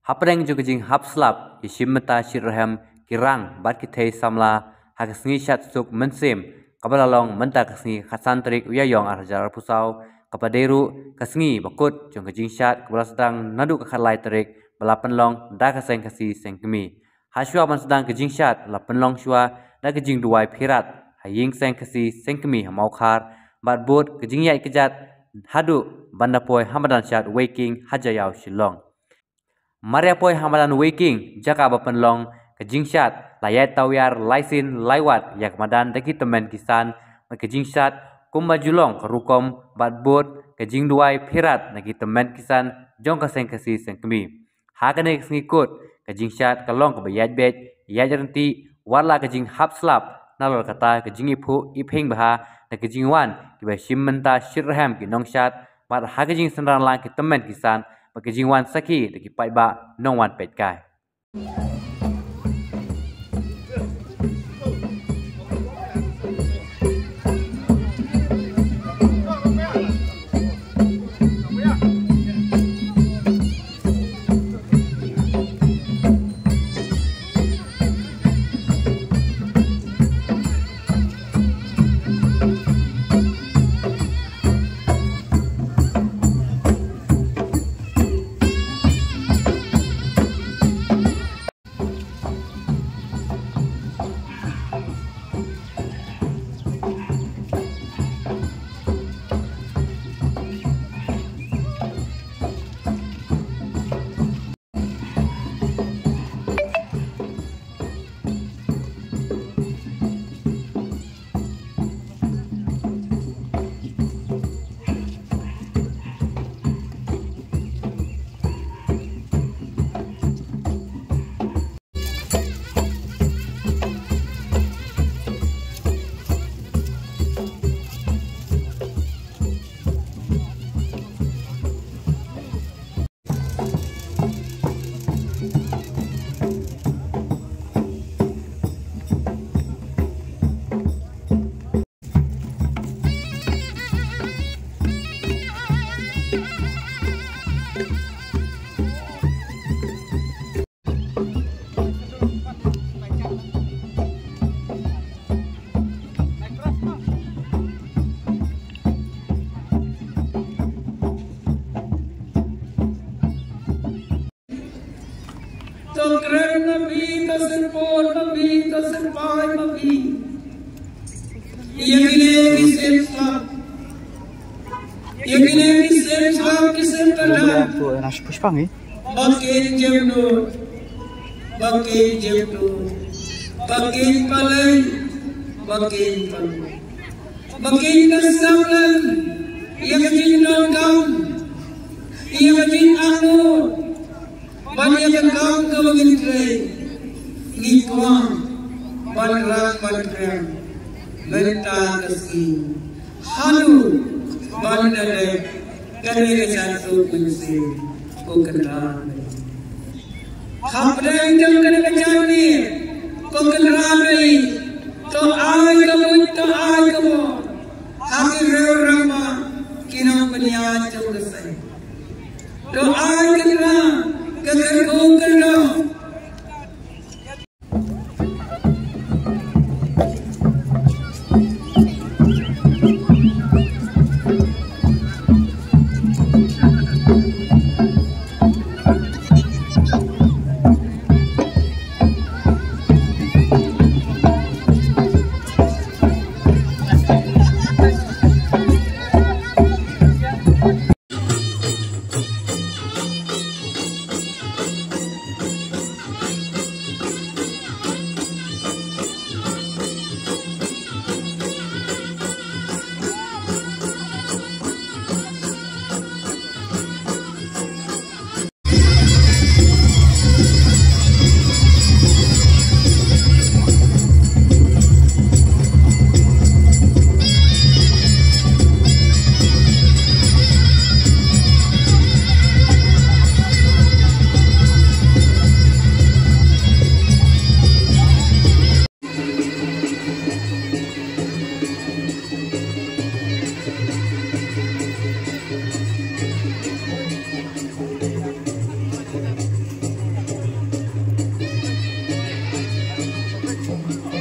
Hapreng jo kejing hap slap isim mata shirham kirang bat kithe samla hakasngi shat suk mensem kabalalong menta kasngi khasantrik uyayong arjar pusau kapaderu kasngi bakut jong kejing shat kabala sedang nadu kakhalai terik balapan long da kaseng kasi sengkemi haswa man sedang kejing shat lapan long shwa da kejing duai phirat haying seng kasi sengkemi hamaukar bat bot kejing yai kejat hadu bandapoi hamadan shat waking hajayau shilong Maria poi hamadan waking jaka bapan long kejing shat layat tawyar laisin laiwat yak madan deki temen kisan kejing shat kumbajulong kerukom bat bot kejing duai phirat nagi temen kisan jong kaseng kasi sengkemi hakane ngikut kejing shat kalong kebayat bet yajarenti warla kejing hap slap nalor kata kejing ipu ipeng baha na kejing wan kiba shimmenta shirham kinong shat mat hakejing senran lang ki temen kisan kejing wan saki deki pai ba nong wan pet kai Keren Nabi terserpon Nabi terserpai Nabi yang ini Islam kisah tada makin jemnu makin palai makin kesabaran yang jinong kau yang jin anu banyak kau kebangkitan ngikuang panrang lentang kasih halu bandar kami satu kunci kokenran hamdang jam kena kacau ni kokenran ni to ay kamu hati rama kinong penyan jauh kesai to ay kena Kekerong Thank you.